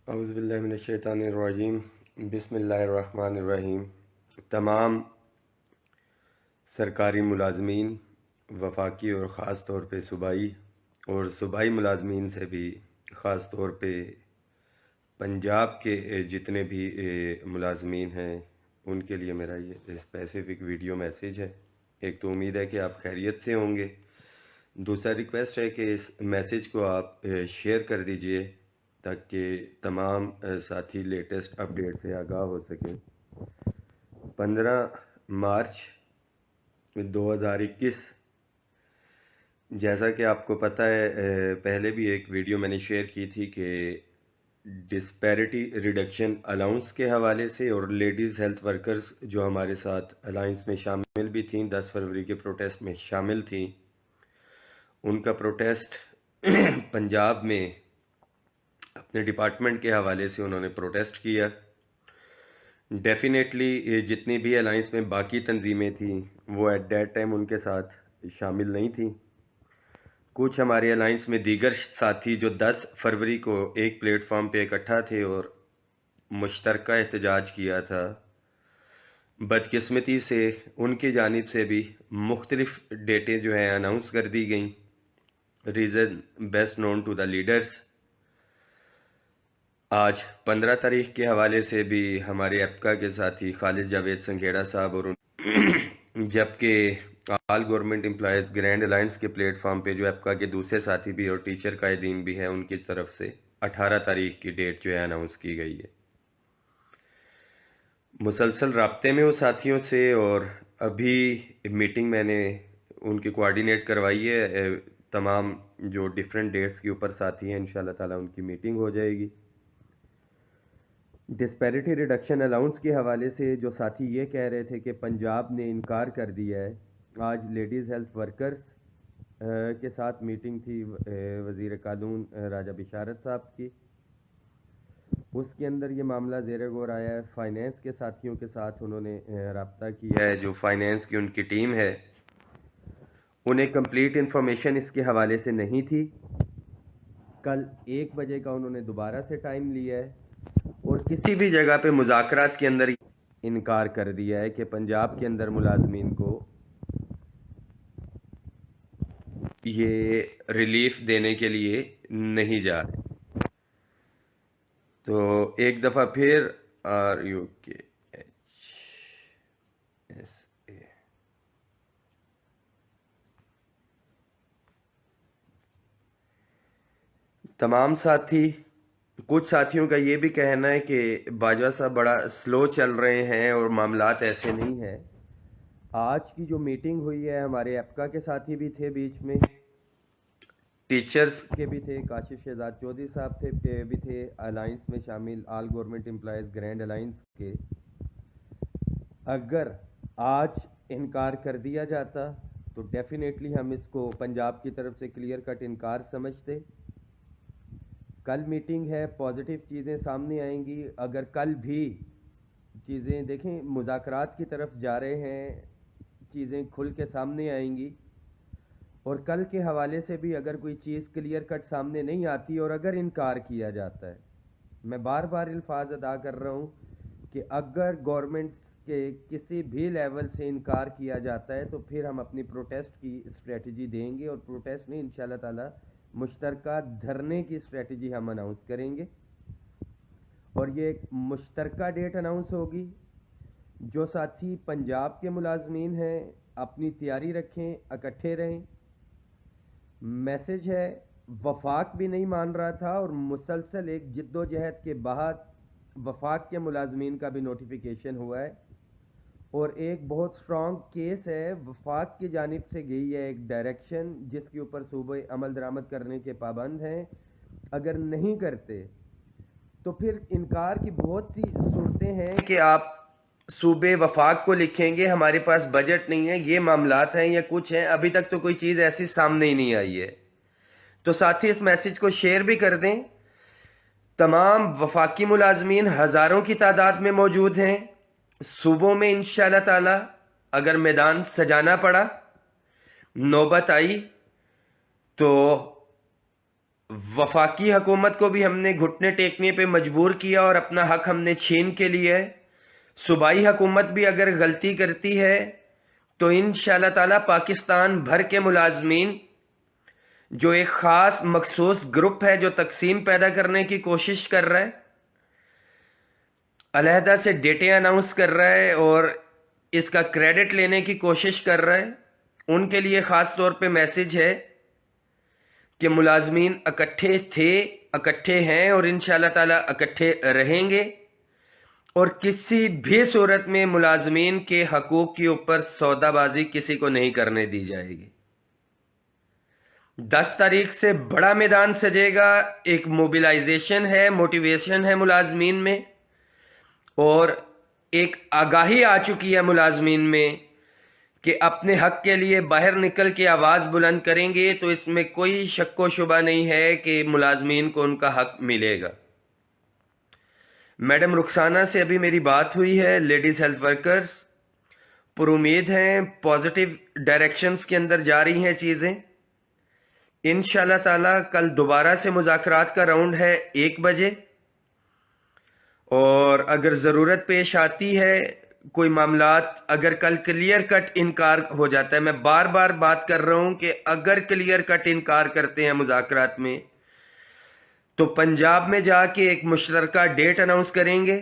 اعوذ باللہ من الشیطان الرجیم، بسم اللہ الرحمن الرحیم۔ تمام سرکاری ملازمین، وفاقی اور خاص طور پہ صوبائی اور صوبائی ملازمین سے بھی خاص طور پہ پنجاب کے جتنے بھی ملازمین ہیں ان کے لیے میرا یہ اسپیسیفک ویڈیو میسیج ہے۔ ایک تو امید ہے کہ آپ خیریت سے ہوں گے، دوسرا ریکویسٹ ہے کہ اس میسیج کو آپ شیئر کر دیجئے تاکہ تمام ساتھی لیٹسٹ اپڈیٹ سے آگاہ ہو سکیں۔ 15 مارچ 2021، جیسا کہ آپ کو پتہ ہے پہلے بھی ایک ویڈیو میں نے شیئر کی تھی کہ ڈسپیرٹی ریڈکشن الاؤنس کے حوالے سے اور لیڈیز ہیلتھ ورکرز جو ہمارے ساتھ الائنس میں شامل بھی تھیں، 10 فروری کے پروٹیسٹ میں شامل تھیں، ان کا پروٹیسٹ پنجاب میں اپنے ڈپارٹمنٹ کے حوالے سے انہوں نے پروٹیسٹ کیا۔ ڈیفینیٹلی جتنی بھی الائنس میں باقی تنظیمیں تھیں وہ ایٹ دیٹ ٹائم ان کے ساتھ شامل نہیں تھیں۔ کچھ ہمارے الائنس میں دیگر ساتھی جو 10 فروری کو ایک پلیٹ فارم پہ اکٹھا تھے اور مشترکہ احتجاج کیا تھا، بدقسمتی سے ان کی جانب سے بھی مختلف ڈیٹیں جو ہیں اناؤنس کر دی گئیں، reason best known to the leaders. آج 15 تاریخ کے حوالے سے بھی ہمارے ایپکا کے ساتھی خالد جاوید سنگھیڑا صاحب اور جبکہ آل گورنمنٹ امپلائیز گرینڈ الائنس کے پلیٹ فارم پہ جو ایپکا کے دوسرے ساتھی بھی اور ٹیچر قائدین بھی ہیں، ان کی طرف سے 18 تاریخ کی ڈیٹ جو ہے اناؤنس کی گئی ہے۔ مسلسل رابطے میں وہ ساتھیوں سے، اور ابھی میٹنگ میں نے ان کی کوارڈینیٹ کروائی ہے، تمام جو ڈیفرنٹ ڈیٹس کے اوپر ساتھی ہیں انشاءاللہ تعالیٰ ان کی میٹنگ ہو جائے گی۔ ڈسپیرٹی ریڈکشن الاؤنس کے حوالے سے جو ساتھی یہ کہہ رہے تھے کہ پنجاب نے انکار کر دیا ہے، آج لیڈیز ہیلتھ ورکرز کے ساتھ میٹنگ تھی وزیر قانون راجہ بشارت صاحب کی، اس کے اندر یہ معاملہ زیر غور آیا ہے۔ فائنینس کے ساتھیوں کے ساتھ انہوں نے رابطہ کیا ہے، جو فائنینس کی ان کی ٹیم ہے انہیں کمپلیٹ انفارمیشن اس کے حوالے سے نہیں تھی۔ کل 1 بجے کا انہوں نے دوبارہ سے ٹائم لیا ہے اور کسی بھی جگہ پہ مذاکرات کے اندر انکار کر دیا ہے کہ پنجاب کے اندر ملازمین کو یہ ریلیف دینے کے لیے نہیں جا رہے۔ تو ایک دفعہ پھر RUKHSA تمام ساتھی، کچھ ساتھیوں کا یہ بھی کہنا ہے کہ باجوہ صاحب بڑا سلو چل رہے ہیں اور معاملات ایسے نہیں ہیں۔ آج کی جو میٹنگ ہوئی ہے، ہمارے ایپکا کے ساتھی بھی تھے، بیچ میں ٹیچرز کے بھی تھے، کاشف شہزاد چودھری صاحب بھی تھے الائنس میں شامل، آل گورنمنٹ امپلائیز گرینڈ الائنس کے۔ اگر آج انکار کر دیا جاتا تو ڈیفینیٹلی ہم اس کو پنجاب کی طرف سے کلیئر کٹ انکار سمجھتے۔ کل میٹنگ ہے، پازیٹیو چیزیں سامنے آئیں گی۔ اگر کل بھی چیزیں دیکھیں مذاکرات کی طرف جا رہے ہیں، چیزیں کھل کے سامنے آئیں گی، اور کل کے حوالے سے بھی اگر کوئی چیز کلیئر کٹ سامنے نہیں آتی اور اگر انکار کیا جاتا ہے، میں بار بار الفاظ ادا کر رہا ہوں کہ اگر گورنمنٹ کے کسی بھی لیول سے انکار کیا جاتا ہے تو پھر ہم اپنی پروٹیسٹ کی اسٹریٹجی دیں گے، اور پروٹیسٹ نہیں انشاءاللہ تعالی مشترکہ دھرنے کی اسٹریٹجی ہم اناؤنس کریں گے، اور یہ ایک مشترکہ ڈیٹ اناؤنس ہوگی۔ جو ساتھی پنجاب کے ملازمین ہیں اپنی تیاری رکھیں، اکٹھے رہیں۔ میسج ہے، وفاق بھی نہیں مان رہا تھا اور مسلسل ایک جد و جہد کے بعد وفاق کے ملازمین کا بھی نوٹیفیکیشن ہوا ہے، اور ایک بہت سٹرونگ کیس ہے، وفاق کی جانب سے گئی ہے ایک ڈائریکشن جس کے اوپر صوبے عمل درآمد کرنے کے پابند ہیں۔ اگر نہیں کرتے تو پھر انکار کی بہت سی صورتیں ہیں کہ آپ صوبے وفاق کو لکھیں گے ہمارے پاس بجٹ نہیں ہے، یہ معاملات ہیں یا کچھ ہیں، ابھی تک تو کوئی چیز ایسی سامنے ہی نہیں آئی ہے۔ تو ساتھی اس میسج کو شیئر بھی کر دیں۔ تمام وفاقی ملازمین ہزاروں کی تعداد میں موجود ہیں صوبوں میں، انشاءاللہ تعالی اگر میدان سجانا پڑا، نوبت آئی تو وفاقی حکومت کو بھی ہم نے گھٹنے ٹیکنے پہ مجبور کیا اور اپنا حق ہم نے چھین کے لیا ہے. صوبائی حکومت بھی اگر غلطی کرتی ہے تو انشاءاللہ تعالی پاکستان بھر کے ملازمین جو ایک خاص مخصوص گروپ ہے جو تقسیم پیدا کرنے کی کوشش کر رہا ہے, علیحدہ سے ڈیٹے اناؤنس کر رہا ہے اور اس کا کریڈٹ لینے کی کوشش کر رہا ہے, ان کے لیے خاص طور پہ میسج ہے کہ ملازمین اکٹھے تھے, اکٹھے ہیں اور انشاءاللہ تعالی اکٹھے رہیں گے, اور کسی بھی صورت میں ملازمین کے حقوق کے اوپر سودا بازی کسی کو نہیں کرنے دی جائے گی. 10 تاریخ سے بڑا میدان سجے گا, ایک موبلائزیشن ہے, موٹیویشن ہے ملازمین میں, اور ایک آگاہی آ چکی ہے ملازمین میں کہ اپنے حق کے لیے باہر نکل کے آواز بلند کریں گے تو اس میں کوئی شک و شبہ نہیں ہے کہ ملازمین کو ان کا حق ملے گا. میڈم رخسانہ سے ابھی میری بات ہوئی ہے, لیڈیز ہیلتھ ورکرز پر امید ہیں, پازیٹیو ڈائریکشنز کے اندر جا رہی ہیں چیزیں. انشاءاللہ تعالی کل دوبارہ سے مذاکرات کا راؤنڈ ہے 1 بجے, اور اگر ضرورت پیش آتی ہے کوئی معاملات, اگر کل کلیئر کٹ انکار ہو جاتا ہے, میں بار بار بات کر رہا ہوں کہ اگر کلیئر کٹ انکار کرتے ہیں مذاکرات میں تو پنجاب میں جا کے ایک مشترکہ ڈیٹ اناؤنس کریں گے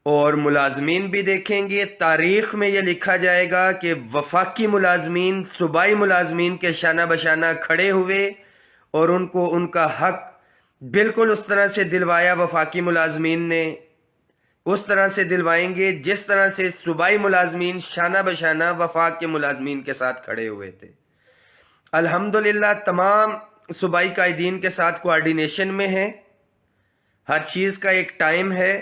اور ملازمین بھی دیکھیں گے. تاریخ میں یہ لکھا جائے گا کہ وفاقی ملازمین صوبائی ملازمین کے شانہ بشانہ کھڑے ہوئے اور ان کو ان کا حق بالکل اس طرح سے دلوایا وفاقی ملازمین نے, اس طرح سے دلوائیں گے جس طرح سے صوبائی ملازمین شانہ بشانہ وفاق کے ملازمین کے ساتھ کھڑے ہوئے تھے. الحمدللہ تمام صوبائی قائدین کے ساتھ کوارڈینیشن میں ہیں, ہر چیز کا ایک ٹائم ہے.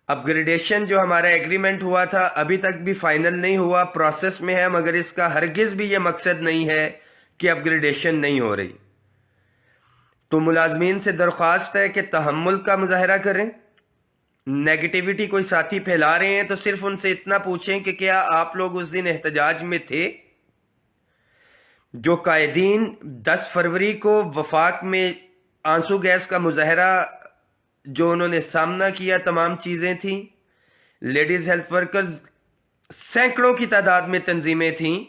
اپ گریڈیشن جو ہمارا ایگریمنٹ ہوا تھا ابھی تک بھی فائنل نہیں ہوا, پروسیس میں ہے, مگر اس کا ہرگز بھی یہ مقصد نہیں ہے کہ اپ گریڈیشن نہیں ہو رہی. تو ملازمین سے درخواست ہے کہ تحمل کا مظاہرہ کریں. نیگیٹیوٹی کوئی ساتھی پھیلا رہے ہیں تو صرف ان سے اتنا پوچھیں کہ کیا آپ لوگ اس دن احتجاج میں تھے؟ جو قائدین 10 فروری کو وفاق میں آنسو گیس کا مظاہرہ جو انہوں نے سامنا کیا, تمام چیزیں تھیں. لیڈیز ہیلتھ ورکرز سینکڑوں کی تعداد میں تنظیمیں تھیں,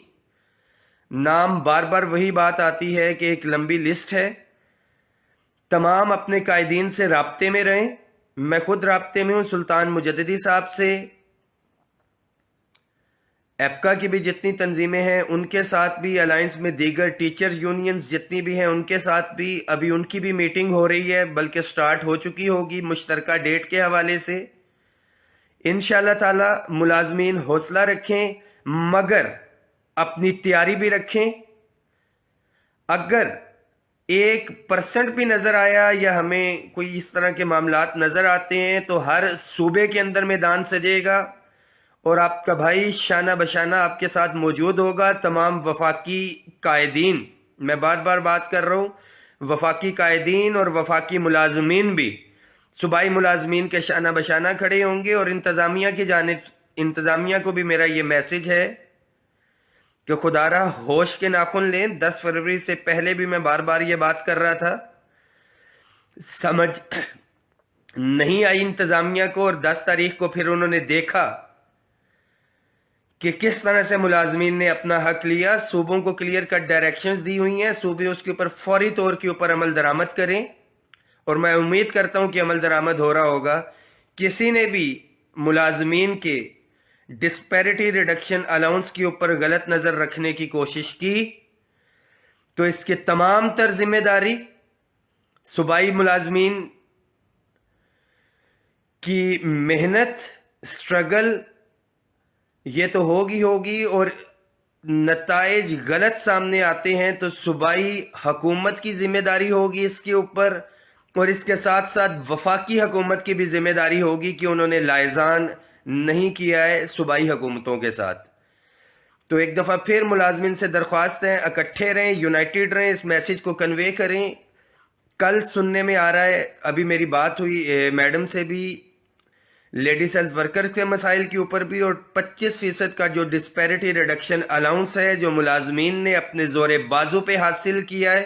نام بار بار وہی بات آتی ہے کہ ایک لمبی لسٹ ہے. تمام اپنے قائدین سے رابطے میں رہیں, میں خود رابطے میں ہوں سلطان مجددی صاحب سے, ایپکا کی بھی جتنی تنظیمیں ہیں ان کے ساتھ بھی, الائنس میں دیگر ٹیچر یونینز جتنی بھی ہیں ان کے ساتھ بھی, ابھی ان کی بھی میٹنگ ہو رہی ہے, بلکہ سٹارٹ ہو چکی ہوگی مشترکہ ڈیٹ کے حوالے سے. انشاءاللہ تعالی ملازمین حوصلہ رکھیں مگر اپنی تیاری بھی رکھیں. اگر 1% بھی نظر آیا یا ہمیں کوئی اس طرح کے معاملات نظر آتے ہیں تو ہر صوبے کے اندر میدان سجے گا اور آپ کا بھائی شانہ بشانہ آپ کے ساتھ موجود ہوگا. تمام وفاقی قائدین, میں بار بار بات کر رہا ہوں, وفاقی قائدین اور وفاقی ملازمین بھی صوبائی ملازمین کے شانہ بشانہ کھڑے ہوں گے. اور انتظامیہ کی جانب, انتظامیہ کو بھی میرا یہ میسج ہے کہ خدا را ہوش کے ناخن لیں. 10 فروری سے پہلے بھی میں بار بار یہ بات کر رہا تھا, سمجھ نہیں آئی انتظامیہ کو, اور 10 تاریخ کو پھر انہوں نے دیکھا کہ کس طرح سے ملازمین نے اپنا حق لیا. صوبوں کو کلیئر کٹ ڈائریکشنز دی ہوئی ہیں, صوبے اس کے اوپر فوری طور کے اوپر عمل درآمد کریں, اور میں امید کرتا ہوں کہ عمل درآمد ہو رہا ہوگا. کسی نے بھی ملازمین کے ڈسپیرٹی ریڈکشن الاؤنس کے اوپر غلط نظر رکھنے کی کوشش کی تو اس کے تمام تر ذمہ داری صوبائی ملازمین کی محنت, سٹرگل یہ تو ہوگی, اور نتائج غلط سامنے آتے ہیں تو صوبائی حکومت کی ذمہ داری ہوگی اس کے اوپر, اور اس کے ساتھ ساتھ وفاقی حکومت کی بھی ذمہ داری ہوگی کہ انہوں نے لائزان نہیں کیا ہے صوبائی حکومتوں کے ساتھ. تو ایک دفعہ پھر ملازمین سے درخواست ہے, اکٹھے رہیں, یونائٹڈ رہیں, اس میسج کو کنوے کریں. کل سننے میں آ رہا ہے, ابھی میری بات ہوئی میڈم سے بھی, لیڈیز ہیلتھ ورکر کے مسائل کے اوپر بھی, اور 25% کا جو ڈسپیرٹی ریڈکشن الاؤنس ہے جو ملازمین نے اپنے زور بازو پہ حاصل کیا ہے